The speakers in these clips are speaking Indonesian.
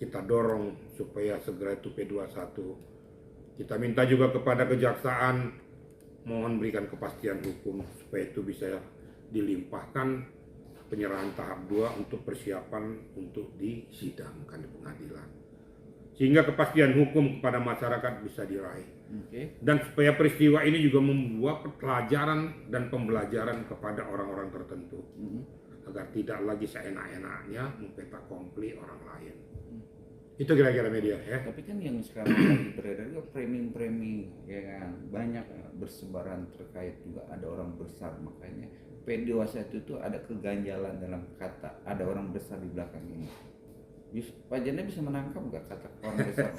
kita dorong supaya segera itu P21. Kita minta juga kepada kejaksaan mohon berikan kepastian hukum supaya itu bisa dilimpahkan penyerahan tahap 2 untuk persiapan untuk disidangkan di pengadilan. Sehingga kepastian hukum kepada masyarakat bisa diraih. Dan supaya peristiwa ini juga membuat pelajaran dan pembelajaran kepada orang-orang tertentu. Agar tidak lagi seenak-enaknya mempetakompli orang lain. Itu kira-kira media ya. Tapi kan yang sekarang lagi beredar juga framing-framing ya kan, banyak bersebaran terkait juga ada orang besar, makanya P21 itu ada keganjalan dalam kata ada orang besar di belakang ini. Pak Janda bisa menangkap nggak kata orang besar?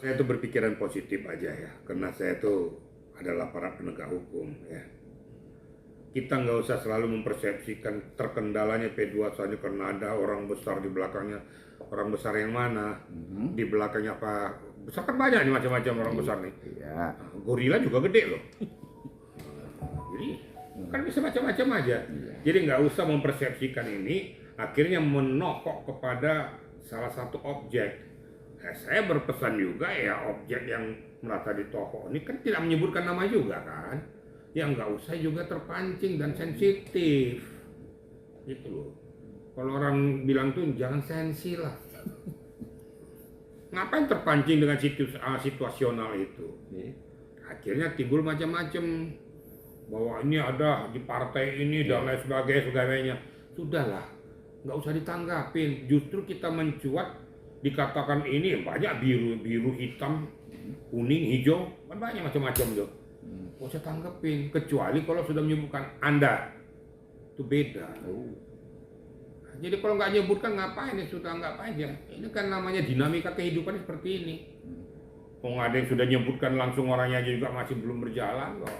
Saya tuh berpikiran positif aja ya, karena saya tuh adalah para penegak hukum ya. Kita nggak usah selalu mempersepsikan terkendalanya P21 karena ada orang besar di belakangnya. Orang besar yang mana? Di belakangnya apa? Besar kan banyak nih macam-macam orang besar nih. Iya. Gorila juga gede loh. Jadi kan bisa macam-macam aja. Jadi nggak usah mempersepsikan ini akhirnya menokok kepada salah satu objek. Saya berpesan juga ya objek yang merasa ditokok ini kan tidak menyebutkan nama juga kan. Ya nggak usah juga terpancing dan sensitif gitu loh. Kalau orang bilang tuh jangan sensi lah. Ngapain terpancing dengan situasional itu? Akhirnya timbul macam-macam bahwa ini ada di partai ini dan lain sebagainya. Sudahlah, nggak usah ditanggapin. Justru kita mencuat dikatakan ini banyak biru, hitam, kuning, hijau, kan banyak macam-macam tuh. Nggak usah tanggepin, kecuali kalau sudah menyebutkan Anda, itu beda. Jadi kalau nggak nyebutkan ngapain ya, sudah ngapain ya. Ini kan namanya dinamika kehidupan seperti ini. Kalau ada yang sudah nyebutkan langsung orangnya juga masih belum berjalan kok.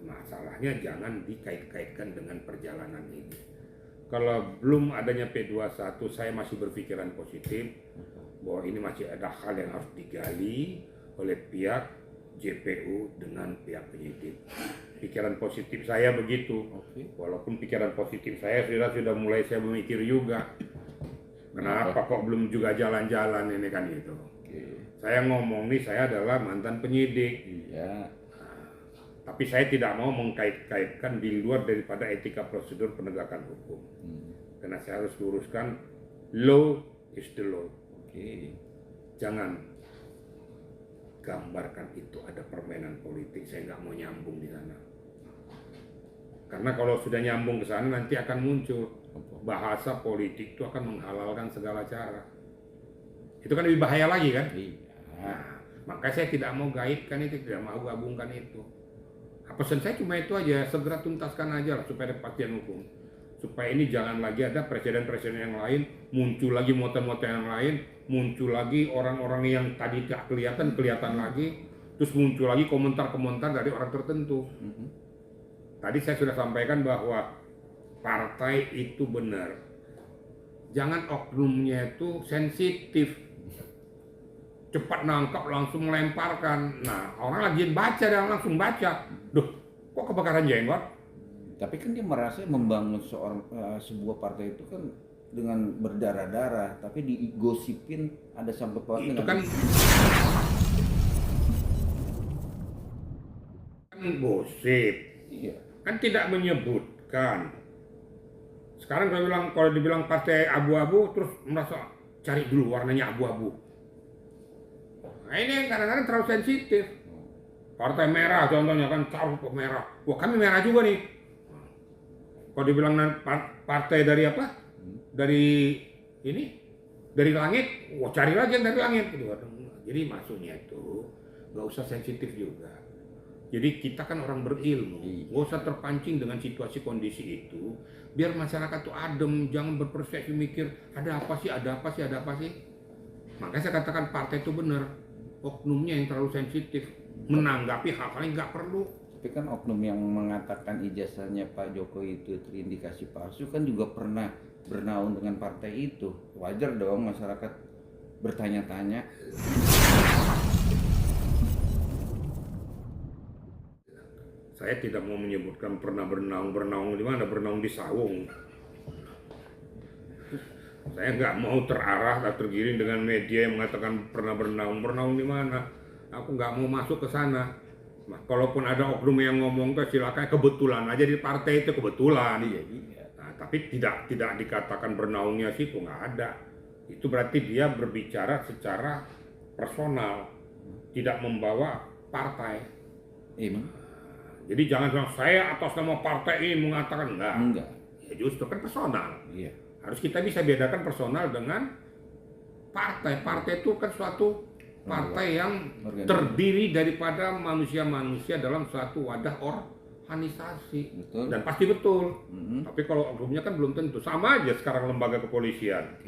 Masalahnya jangan dikait-kaitkan dengan perjalanan ini. Kalau belum adanya P21, saya masih berpikiran positif bahwa ini masih ada hal yang harus digali oleh pihak JPU dengan pihak penyidik. Pikiran positif saya begitu. Walaupun pikiran positif saya sudah mulai saya memikir juga. Kenapa kok belum juga jalan-jalan ini kan gitu. Saya ngomong nih saya adalah mantan penyidik. Tapi saya tidak mau mengkait-kaitkan di luar daripada etika prosedur penegakan hukum. Karena saya harus luruskan law is the law. Jangan gambarkan itu ada permainan politik, saya nggak mau nyambung di sana. Karena kalau sudah nyambung ke sana nanti akan muncul bahasa politik itu akan menghalalkan segala cara. Itu kan lebih bahaya lagi kan? Nah, makanya saya tidak mau gaitkan itu, tidak mau gabungkan itu. Pesan saya cuma itu aja, segera tuntaskan aja lah supaya ada kepastian hukum. Supaya ini jangan lagi ada presiden-presiden yang lain, muncul lagi muatan-muatan yang lain, muncul lagi orang-orang yang tadi tidak kelihatan lagi, terus muncul lagi komentar-komentar dari orang tertentu. Tadi saya sudah sampaikan bahwa partai itu benar. Jangan oknumnya itu sensitif. Cepat nangkap langsung melemparkan. Nah, orang lagi baca dan langsung baca. Duh, kok kebakaran jenggot? Tapi kan dia merasa membangun sebuah partai itu kan dengan berdarah-darah, tapi digosipin ada sampai itu kan gosip. Kan tidak menyebutkan. Sekarang kalau dibilang partai abu-abu terus merasa cari dulu warnanya abu-abu. Nah, ini kadang-kadang terlalu sensitif. Partai merah contohnya kan taruh merah. Wah, kami merah juga nih. Kalau dibilang partai dari apa? Dari ini, dari langit. Wah, cari lagi yang dari langit. Jadi maksudnya itu nggak usah sensitif juga. Jadi kita kan orang berilmu, nggak usah terpancing dengan situasi kondisi itu. Biar masyarakat tuh adem, jangan berpersepsi mikir ada apa sih. Makanya saya katakan partai itu benar. Oknumnya yang terlalu sensitif, menanggapi hal-hal yang nggak perlu. Tapi kan oknum yang mengatakan ijazahnya Pak Jokowi itu terindikasi palsu kan juga pernah bernaung dengan partai itu. Wajar dong masyarakat bertanya-tanya. Saya tidak mau menyebutkan pernah bernaung di mana, bernaung di sawung. Saya nggak mau terarah atau tergiring dengan media yang mengatakan pernah bernaung di mana. Aku nggak mau masuk ke sana. Nah, kalaupun ada oknum yang ngomong tuh silakan, kebetulan aja di partai itu kebetulan. Iya, iya. Nah, tapi tidak dikatakan bernaungnya situ, nggak ada. Itu berarti dia berbicara secara personal, tidak membawa partai. Emang? Jadi jangan bilang saya atas nama partai ini mengatakan enggak. Enggak. Ya justru kan personal. Iya. Harus kita bisa bedakan personal dengan partai. Partai itu kan suatu partai yang terdiri daripada manusia-manusia dalam suatu wadah organisasi. Betul. Dan pasti betul. Tapi kalau oknumnya kan belum tentu. Sama aja sekarang lembaga kepolisian.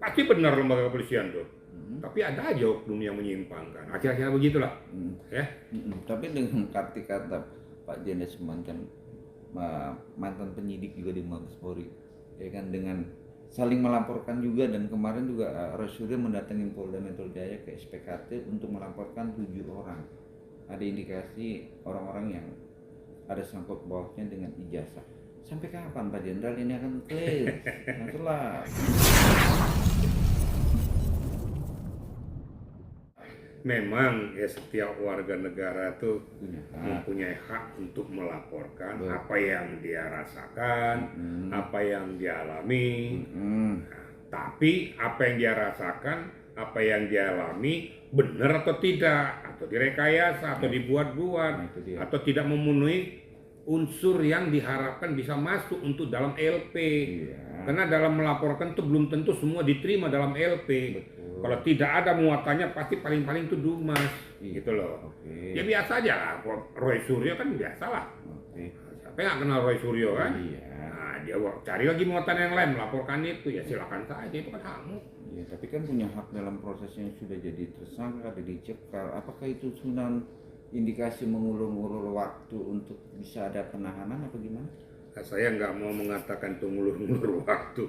Pasti benar lembaga kepolisian tuh. Tapi ada aja oknum yang menyimpangkan. Akhir-akhirnya begitulah. Ya. Tapi dengan arti kata Pak Jendes mantan penyidik juga di Mabes Polri, ya kan, dengan saling melaporkan juga, dan kemarin juga Roy Suryo mendatangi Polda Metro Jaya ke SPKT untuk melaporkan 7 orang. Ada indikasi orang-orang yang ada sangkut pautnya dengan ijazah. Sampai kapan Pak Jenderal ini akan clear? Nantilah. Memang ya setiap warga negara itu mempunyai hak untuk melaporkan apa yang dia rasakan, apa yang dia alami. Nah, tapi apa yang dia rasakan, apa yang dia alami benar atau tidak, atau direkayasa, atau dibuat-buat, atau tidak memenuhi unsur yang diharapkan bisa masuk untuk dalam LP. Karena dalam melaporkan itu belum tentu semua diterima dalam LP. Kalau tidak ada muatannya pasti paling-paling itu dumas, gitu loh. Ya biasa aja lah, Roy Suryo kan biasa lah. Siapa yang nggak kenal Roy Suryo kan? Nah, dia cari lagi muatan yang lain, melaporkan itu, ya silakan saja, itu kan hakmu. Ya, tapi kan punya hak dalam proses yang sudah jadi tersangka, ada dicekal. Apakah itu sunan indikasi mengulur-ulur waktu untuk bisa ada penahanan atau gimana? Saya nggak mau mengatakan itu ngulur-ngulur waktu,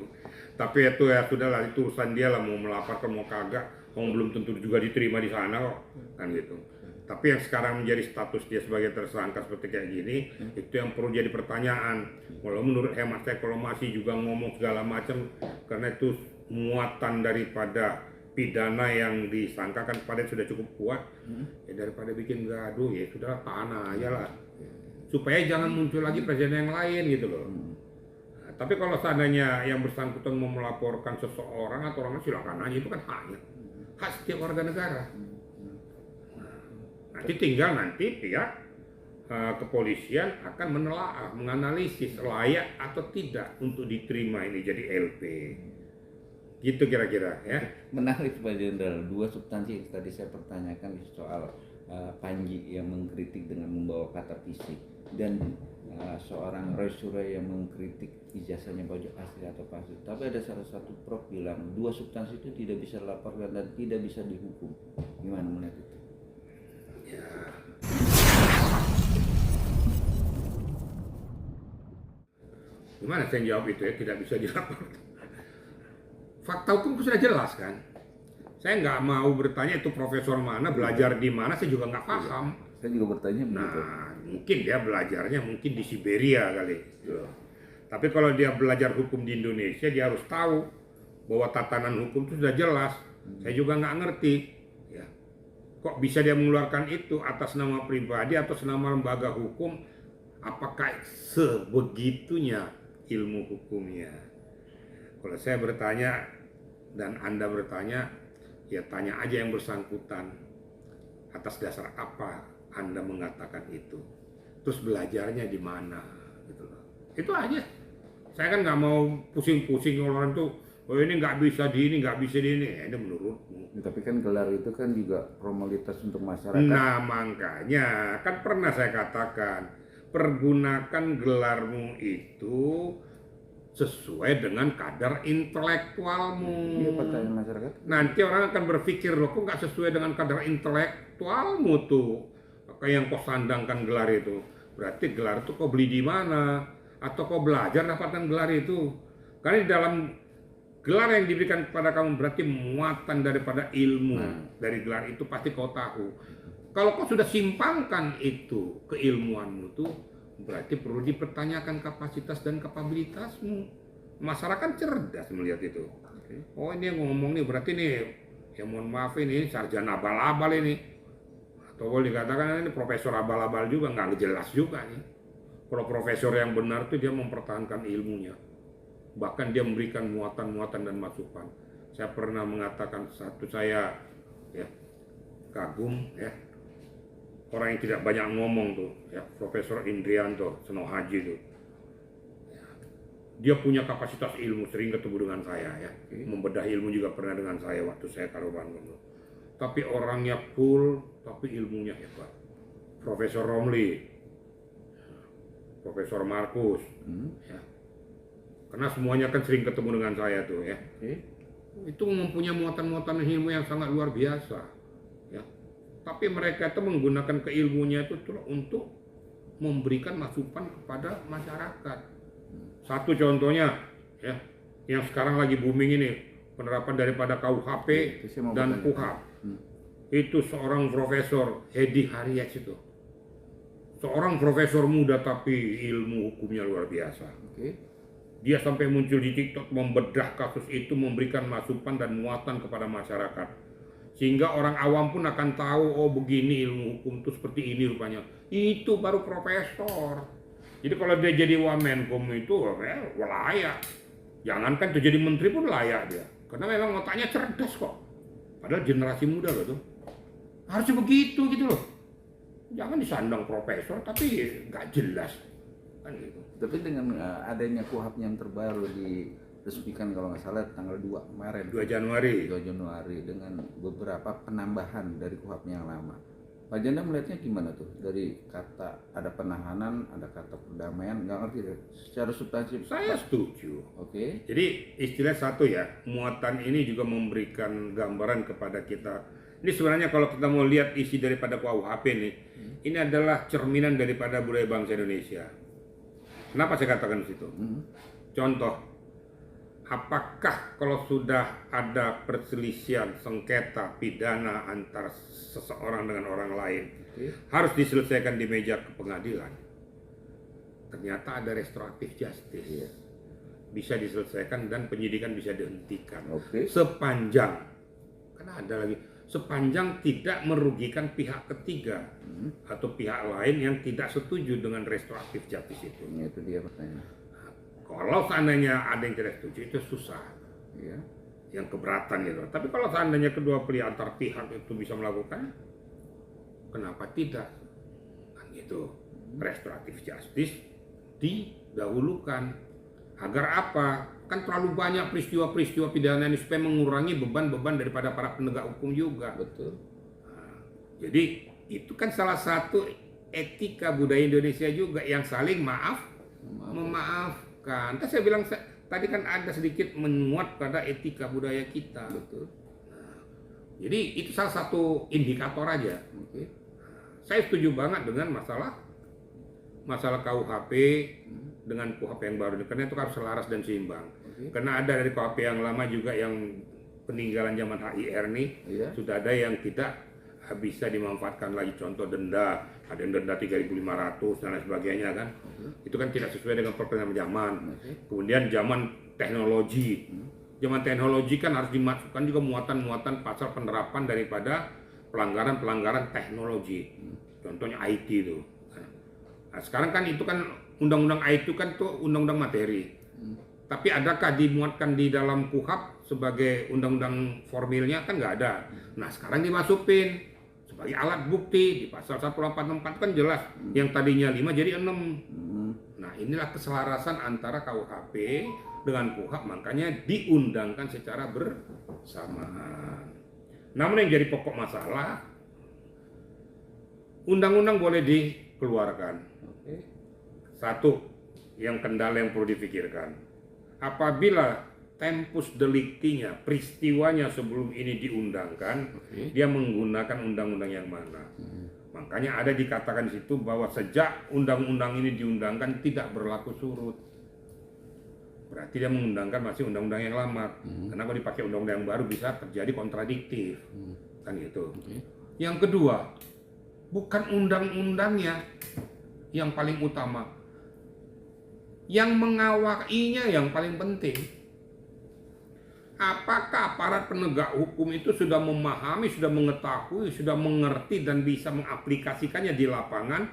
tapi itu ya sudahlah, itu urusan dia lah, mau melaporkan mau kagak, belum tentu juga diterima di sana kok, kan gitu. Tapi yang sekarang menjadi status dia sebagai tersangka seperti kayak gini, itu yang perlu jadi pertanyaan. Kalau menurut hemat saya, kalau masih juga ngomong segala macam, karena itu muatan daripada pidana yang disangkakan pada sudah cukup kuat, ya daripada bikin gaduh, ya sudah tahan aja lah. Supaya jangan muncul lagi presiden yang lain gitu loh. Nah, tapi kalau seandainya yang bersangkutan mau melaporkan seseorang atau orang, silakan aja, itu kan haknya, hak setiap warga negara. Nanti tinggal pihak kepolisian akan menelaah, menganalisis layak atau tidak untuk diterima ini jadi LP. Gitu kira-kira ya. Menarik Pak Jenderal, 2 substansi yang tadi saya pertanyakan soal Panji yang mengkritik dengan membawa kata fisik, dan seorang Roy Suryo yang mengkritik ijazahnya baju asli atau palsu. Tapi ada salah satu prof bilang 2 substansi itu tidak bisa dilaporkan dan tidak bisa dihukum. Gimana melihat itu? Ya. Gimana saya jawab itu ya, tidak bisa dilaporkan. Fakta hukum sudah jelas kan. Saya nggak mau bertanya itu profesor mana, belajar di mana, saya juga nggak paham. Saya juga bertanya begitu. Nah, mungkin dia belajarnya mungkin di Siberia kali. Tapi kalau dia belajar hukum di Indonesia, dia harus tahu bahwa tatanan hukum itu sudah jelas. Saya juga nggak ngerti. Ya. Kok bisa dia mengeluarkan itu atas nama pribadi atau atas nama lembaga hukum? Apakah sebegitunya ilmu hukumnya? Kalau saya bertanya dan Anda bertanya, ya tanya aja yang bersangkutan, atas dasar apa Anda mengatakan itu, terus belajarnya di mana, gitu loh. Itu aja. Saya kan nggak mau pusing-pusing orang tuh, oh ini nggak bisa di ini, nggak bisa di ini, ya itu menurutmu. Tapi kan gelar itu kan juga formalitas untuk masyarakat. Nah makanya kan pernah saya katakan, pergunakan gelarmu itu sesuai dengan kadar intelektualmu. Iya, pertanyaan masyarakat. Nanti orang akan berpikir, loh kok nggak sesuai dengan kadar intelektualmu tuh, kayak yang kau sandangkan gelar itu. Berarti gelar itu kau beli di mana? Atau kau belajar dapatkan gelar itu? Karena di dalam gelar yang diberikan kepada kamu berarti muatan daripada ilmu dari gelar itu pasti kau tahu. Kalau kau sudah simpangkan itu keilmuanmu tuh, berarti perlu dipertanyakan kapasitas dan kapabilitasmu. Masyarakat cerdas melihat itu. Oh ini yang ngomong nih berarti nih, ya mohon maaf ini sarjana abal-abal ini. Atau boleh dikatakan ini profesor abal-abal juga, nggak jelas juga nih. Kalau profesor yang benar tuh dia mempertahankan ilmunya. Bahkan dia memberikan muatan-muatan dan masukan. Saya pernah mengatakan saya ya kagum ya orang yang tidak banyak ngomong tuh ya Profesor Indrianto Senohaji tuh. Dia punya kapasitas ilmu, sering ketemu dengan saya ya. Membedah ilmu juga pernah dengan saya waktu saya Karoban. Tapi orangnya full, tapi ilmunya hebat. Profesor Romli, Profesor Markus, ya. Karena semuanya kan sering ketemu dengan saya tuh ya. Itu mempunyai muatan-muatan ilmu yang sangat luar biasa. Ya. Tapi mereka itu menggunakan keilmunya itu untuk memberikan masukan kepada masyarakat. Satu contohnya ya, yang sekarang lagi booming ini penerapan daripada KUHP dan KUHAP. Itu seorang profesor Hedi Haryas itu. Seorang profesor muda tapi ilmu hukumnya luar biasa. Dia sampai muncul di TikTok membedah kasus itu, memberikan masukan dan muatan kepada masyarakat. Sehingga orang awam pun akan tahu, oh begini ilmu hukum itu seperti ini rupanya. Itu baru profesor. Jadi kalau dia jadi Wamenkum itu layak. Jangankan tuh jadi menteri pun layak dia. Karena memang otaknya cerdas kok. Padahal generasi muda loh tuh. Harusnya begitu gitu loh. Jangan disandang profesor tapi nggak jelas. Kan gitu. Tapi dengan adanya KUHAP yang terbaru diresmikan kalau nggak salah tanggal 2 kemarin. 2 Januari. 2 Januari dengan beberapa penambahan dari KUHAP yang lama. Pak Janda melihatnya gimana tuh? Dari kata ada penahanan, ada kata perdamaian, nggak ngerti deh. Secara substansi. Saya setuju. Oke. Jadi istilah satu ya, muatan ini juga memberikan gambaran kepada kita. Ini sebenarnya kalau kita mau lihat isi daripada KUHP nih, ini adalah cerminan daripada budaya bangsa Indonesia. Kenapa saya katakan di situ? Contoh, apakah kalau sudah ada perselisihan sengketa pidana antara seseorang dengan orang lain harus diselesaikan di meja pengadilan? Ternyata ada restoratif justice, bisa diselesaikan dan penyidikan bisa dihentikan sepanjang, karena ada lagi, sepanjang tidak merugikan pihak ketiga atau pihak lain yang tidak setuju dengan restoratif justice itu. Itu dia pertanyaan. Kalau seandainya ada yang tidak setuju itu susah, ya, yang keberatan gitu. Tapi kalau seandainya kedua antar pihak itu bisa melakukan, kenapa tidak? Kan gitu. Restoratif justice didahulukan. Agar apa? Kan terlalu banyak peristiwa-peristiwa pidana ini supaya mengurangi beban-beban daripada para penegak hukum juga. Betul. Nah, jadi itu kan salah satu etika budaya Indonesia juga yang saling memaaf. Kan saya bilang tadi kan ada sedikit menguat pada etika budaya kita. Betul. Nah, jadi itu salah satu indikator aja. Saya setuju banget dengan masalah KUHP dengan KUHP yang baru, karena itu harus selaras dan seimbang. Karena ada dari KUHP yang lama juga yang peninggalan zaman HIR nih, sudah ada yang tidak bisa dimanfaatkan lagi, contoh denda, ada yang denda 3.500 dan lain sebagainya kan. Itu kan tidak sesuai dengan perkembangan zaman. Kemudian zaman teknologi kan harus dimasukkan juga muatan-muatan pasal penerapan daripada pelanggaran teknologi, contohnya IT itu. Nah, sekarang kan itu kan undang-undang IT itu kan tuh undang-undang materi, tapi adakah dimuatkan di dalam KUHAP sebagai undang-undang formilnya? Kan nggak ada. Nah sekarang dimasukin sebagai alat bukti di pasal 184 kan jelas, yang tadinya 5 jadi 6. Nah inilah keselarasan antara KUHP dengan KUHAP, makanya diundangkan secara bersamaan. Namun yang jadi pokok masalah, undang-undang boleh dikeluarkan. Satu, yang kendala yang perlu dipikirkan, apabila tempus delictinya, peristiwanya sebelum ini diundangkan, dia menggunakan undang-undang yang mana. Makanya ada dikatakan di situ bahwa sejak undang-undang ini diundangkan tidak berlaku surut. Berarti dia mengundangkan masih undang-undang yang lama. Kenapa dipakai undang-undang yang baru, bisa terjadi kontradiktif. Kan gitu. Yang kedua, bukan undang-undangnya yang paling utama, yang mengawainya yang paling penting. apakah aparat penegak hukum itu sudah memahami, sudah mengetahui, sudah mengerti dan bisa mengaplikasikannya di lapangan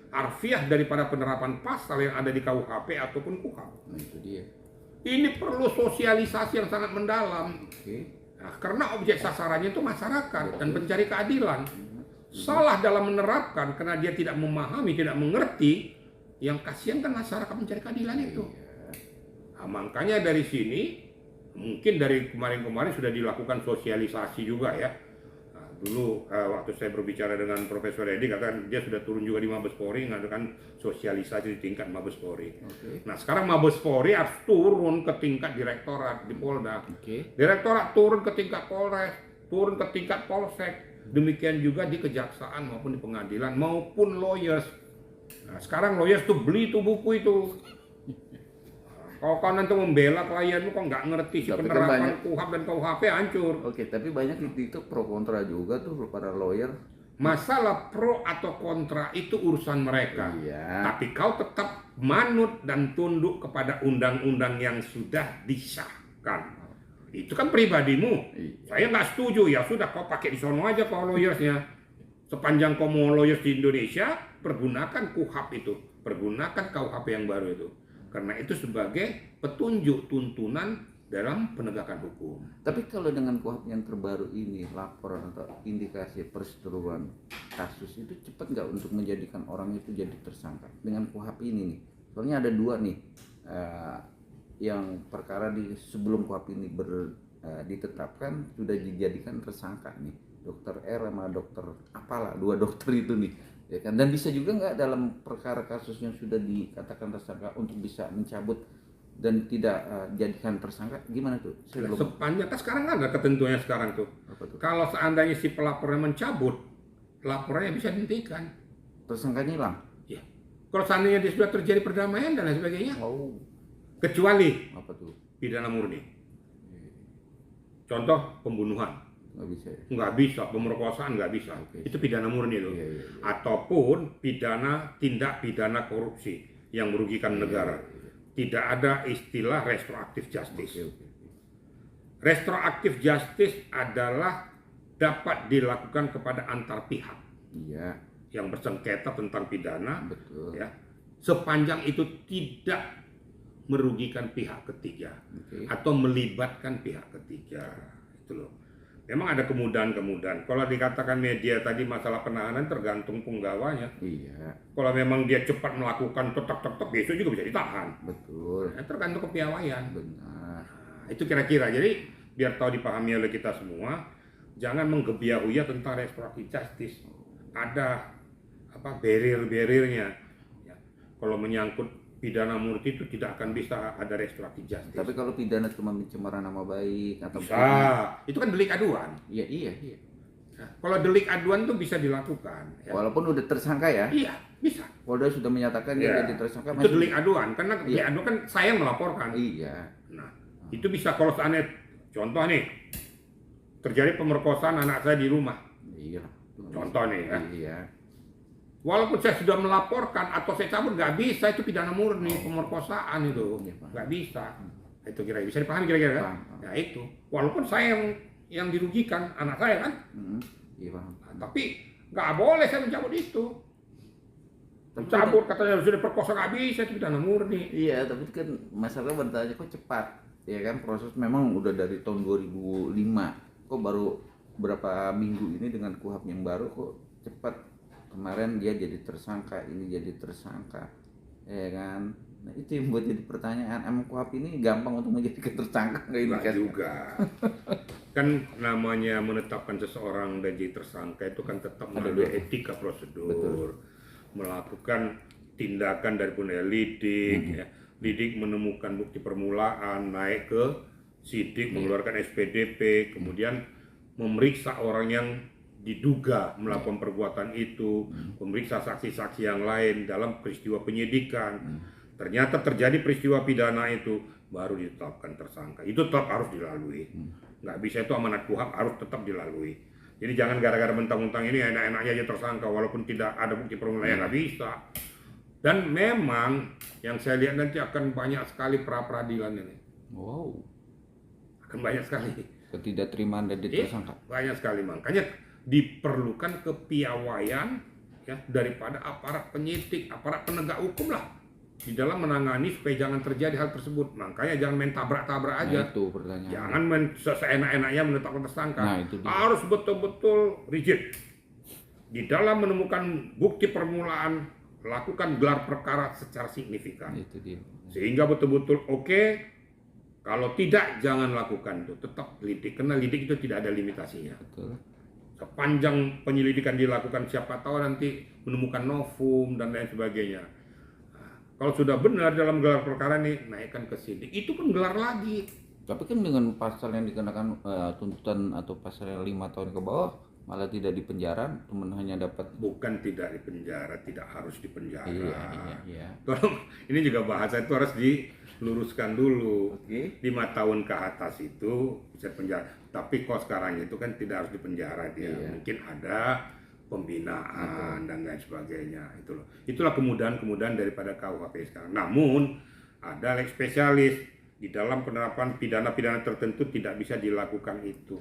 harfiah daripada penerapan pasal yang ada di KUHP ataupun KUHP. Nah, itu dia. Ini perlu sosialisasi yang sangat mendalam. Oke. Nah, karena objek sasarannya itu masyarakat dan pencari keadilan. Salah dalam menerapkan karena dia tidak memahami, tidak mengerti, yang kasihan kan masyarakat mencari keadilan itu. Nah, makanya dari sini, mungkin dari kemarin-kemarin sudah dilakukan sosialisasi juga ya. Nah, dulu waktu saya berbicara dengan Profesor Edi, katakan dia sudah turun juga di Mabes Polri, mengadakan sosialisasi di tingkat Mabes Polri. Nah, sekarang Mabes Polri harus turun ke tingkat direktorat di Polda. Direktorat turun ke tingkat Polres, turun ke tingkat Polsek. Demikian juga di kejaksaan maupun di pengadilan maupun lawyers. Nah, sekarang lawyers tuh beli tuh buku itu. Kalau kau nanti membela klienmu kok nggak ngerti si penerapan KUHP dan KUHP hancur. Oke, tapi banyak itu pro kontra juga tuh para lawyer. Masalah pro atau kontra itu urusan mereka. Iya. Tapi kau tetap manut dan tunduk kepada undang-undang yang sudah disahkan. Itu kan pribadimu. Saya nggak setuju, ya sudah kau pakai di sono aja kau lawyersnya. Sepanjang kau mau lawyers di Indonesia, pergunakan KUHP itu, pergunakan KUHP yang baru itu. Karena itu sebagai petunjuk tuntunan dalam penegakan hukum. Tapi kalau dengan KUHP yang terbaru ini, laporan atau indikasi perseteruan kasus itu cepat nggak untuk menjadikan orang itu jadi tersangka dengan KUHP ini nih? Soalnya ada dua nih. Yang perkara di sebelum KUHP ini ditetapkan sudah dijadikan tersangka nih, dokter R sama dokter apalah, dua dokter itu nih, ya kan? Dan bisa juga nggak dalam perkara kasus yang sudah dikatakan tersangka untuk bisa mencabut dan tidak jadikan tersangka, gimana tuh? Sepanjang kan sekarang ada ketentuannya sekarang tuh. Kalau seandainya si pelapornya mencabut, laporannya bisa dihentikan. Tersangkanya hilang. Ya. Kalau seandainya dia sudah terjadi perdamaian dan lain sebagainya. Oh. Kecuali apa tuh? Pidana murni. Contoh pembunuhan. Nggak bisa ya? Nggak bisa, pemerkosaan nggak bisa. Itu pidana murni itu. Iya. Ataupun tindak pidana korupsi yang merugikan negara. Tidak ada istilah restoratif justice. Restoratif justice adalah dapat dilakukan kepada antar pihak. Iya. Yang bersengketa tentang pidana. Betul. Ya, sepanjang itu tidak merugikan pihak ketiga atau melibatkan pihak ketiga, itu loh. Memang ada kemudahan-kemudahan. Kalau dikatakan media tadi masalah penahanan tergantung penggawanya. Iya. Kalau memang dia cepat melakukan tek besok juga bisa ditahan. Betul. Ya, tergantung kepiawaian. Benar. Nah, itu kira-kira. Jadi biar tahu dipahami oleh kita semua, jangan menggebiah-uyah tentang restoratif justice. Ada barrier-barriernya. Ya. Kalau menyangkut pidana murni itu tidak akan bisa ada restoratif justice. Tapi kalau pidana cuma pencemaran nama baik atau itu kan delik aduan. Iya. Nah, kalau delik aduan itu bisa dilakukan. Ya. Walaupun udah tersangka ya? Iya, bisa. Polda sudah menyatakan dia jadi tersangka. Itu delik aduan, karena delik aduan kan saya melaporkan. Iya. Nah, itu bisa kalau seandainya, contoh nih, terjadi pemerkosaan anak saya di rumah. Iya. Contoh nih ya. Iya. Walaupun saya sudah melaporkan atau saya cabut, nggak bisa, itu pidana murni, pemerkosaan itu, nggak bisa. Itu kira-kira bisa dipahami kira-kira kan? Ya itu, walaupun saya yang dirugikan, anak saya kan. Iya paham. Nah, tapi nggak boleh saya mencabut itu. Mencabut katanya sudah perkosa, nggak bisa, itu pidana murni. Iya, tapi kan masalah bertanya kok cepat, ya kan? Proses memang udah dari tahun 2005, kok baru berapa minggu ini dengan KUHP yang baru kok cepat. Kemarin dia jadi tersangka, ini jadi tersangka, ya kan? Nah, itu yang buat jadi pertanyaan, emang KUHP ini gampang untuk menjadi tersangka nggak ini kan? Juga. Kan namanya menetapkan seseorang menjadi tersangka itu kan tetap melalui etika prosedur. Betul. Melakukan tindakan dari lidik, ya. Lidik menemukan bukti permulaan, naik ke sidik, mengeluarkan SPDP, kemudian memeriksa orang yang diduga melakukan perbuatan itu, memeriksa saksi-saksi yang lain dalam peristiwa penyidikan. Ternyata terjadi peristiwa pidana itu, baru ditetapkan tersangka. Itu tetap harus dilalui. Nggak bisa, itu amanat KUHP harus tetap dilalui. Jadi jangan gara-gara mentang-mentang ini enak-enaknya aja tersangka, walaupun tidak ada bukti permulaan, nggak bisa. Dan memang yang saya lihat nanti akan banyak sekali pra-peradilan ini. Wow. Kan banyak sekali. Ketidakterimaan dari tersangka. Banyak sekali, makanya diperlukan kepiawaian ya daripada aparat penyidik, aparat penegak hukum lah di dalam menangani supaya jangan terjadi hal tersebut. Makanya jangan main tabrak-tabrak aja. Nah, itu pertanyaan. Jangan main seenak-enaknya menetapkan tersangka. Nah, itu dia. Harus betul-betul rigid. Di dalam menemukan bukti permulaan, lakukan gelar perkara secara signifikan. Itu dia. Sehingga betul-betul oke. Kalau tidak, jangan lakukan itu. Tetap lidik, karena lidik itu tidak ada limitasinya. Betul. Sepanjang penyelidikan dilakukan, siapa tahu nanti menemukan novum dan lain sebagainya. Nah, kalau sudah benar dalam gelar perkara ini, naikkan ke sidik. Itu pun gelar lagi. Tapi kan dengan pasal yang dikenakan tuntutan atau pasal yang 5 tahun ke bawah, malah tidak dipenjara, teman hanya dapat. Bukan tidak dipenjara, tidak harus dipenjara. Iya. Tolong, ini juga bahasa itu harus diluruskan dulu. Oke. 5 tahun ke atas itu bisa penjara. Tapi kok sekarang itu kan tidak harus dipenjara dia. Iya. Mungkin ada pembinaan dan lain sebagainya. Itulah kemudahan-kemudahan daripada KUHP sekarang. Namun ada lex spesialis di dalam penerapan pidana-pidana tertentu tidak bisa dilakukan itu.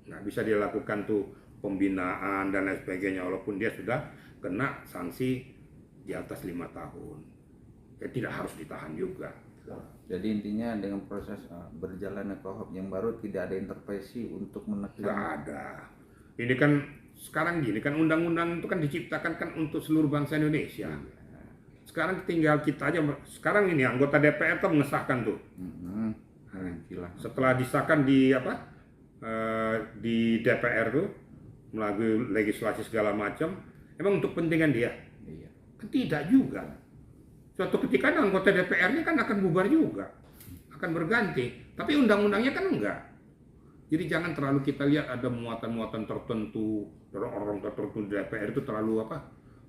Nggak bisa dilakukan tuh pembinaan dan lain sebagainya walaupun dia sudah kena sanksi di atas 5 tahun. Ya tidak harus ditahan juga. Jadi intinya dengan proses berjalannya KUHP yang baru tidak ada intervensi untuk menekan. Nggak ada. Ini kan sekarang gini kan undang-undang itu kan diciptakan kan untuk seluruh bangsa Indonesia. Sekarang tinggal kita aja. Sekarang ini anggota DPR tuh mengesahkan tuh. Setelah disahkan di di DPR tuh melalui legislasi segala macam, emang untuk kepentingan dia? Iya. Tidak juga. Suatu ketika anggota DPR-nya kan akan bubar juga, akan berganti. Tapi undang-undangnya kan enggak. Jadi jangan terlalu kita lihat ada muatan-muatan tertentu dari orang tertentu di DPR itu terlalu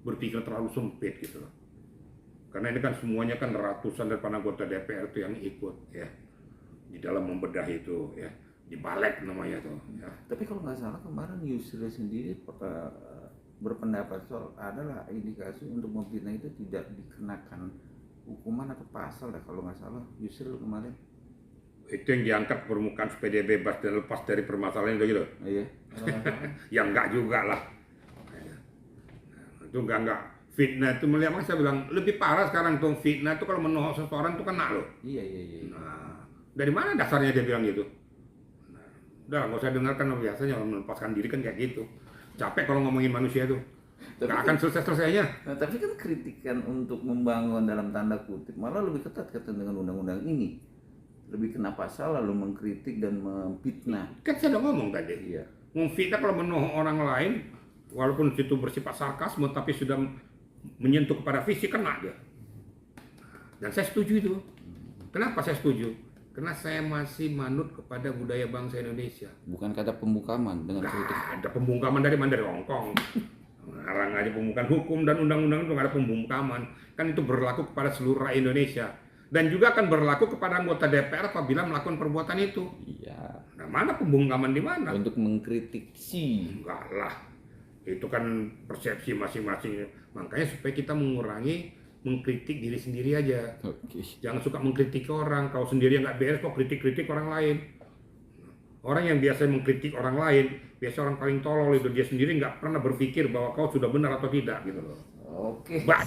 berpikir terlalu sempit gitu loh. Karena ini kan semuanya kan ratusan daripada anggota DPR itu yang ikut ya di dalam membedah itu ya. Di balik namanya tuh. Ya. Tapi kalau nggak salah kemarin Yusril sendiri berpendapat soal adalah indikasi untuk memfitnah itu tidak dikenakan hukuman atau pasal ya kalau nggak salah Yusril kemarin. Itu yang diangkat permukaan supaya dia bebas dan lepas dari permasalahan itu gitu. Iya. Ya enggak juga lah. Itu enggak. Fitnah itu melihat saya bilang lebih parah sekarang tuh fitnah itu kalau menohok seseorang itu kena loh. Iya. Nah, dari mana dasarnya dia bilang gitu? Udah nggak usah dengarkan biasanya melepaskan diri kan kayak gitu. Capek kalau ngomongin manusia tuh. Nggak akan selesai-selesainya. Nah, tapi kan kritikan untuk membangun dalam tanda kutip malah lebih ketat dengan undang-undang ini. Lebih kena pasal lalu mengkritik dan memfitnah. Kan saya udah ngomong tadi. Iya. Memfitnah kalau menohok orang lain, walaupun itu bersifat sarkasme tapi sudah menyentuh kepada fisik kena dia. Dan saya setuju itu. Kenapa saya setuju? Karena saya masih manut kepada budaya bangsa Indonesia. Bukan kata pembungkaman dengan kritik. Ada pembungkaman dari mana? Dari Hongkong. Ngarang aja pembungkaman hukum dan undang-undang itu nggak ada pembungkaman. Kan itu berlaku kepada seluruh rakyat Indonesia. Dan juga akan berlaku kepada anggota DPR apabila melakukan perbuatan itu. Iya. Nah, mana pembungkaman di mana? Untuk mengkritik sih. Enggak lah. Itu kan persepsi masing-masing. Makanya supaya kita mengurangi mengkritik diri sendiri aja. Oke. Jangan suka mengkritik orang. Kalau sendiri nggak beres kok kritik-kritik orang lain. Orang yang biasa mengkritik orang lain, biasa orang paling tolol itu dia sendiri nggak pernah berpikir bahwa kau sudah benar atau tidak gitu loh. Oke. Bah.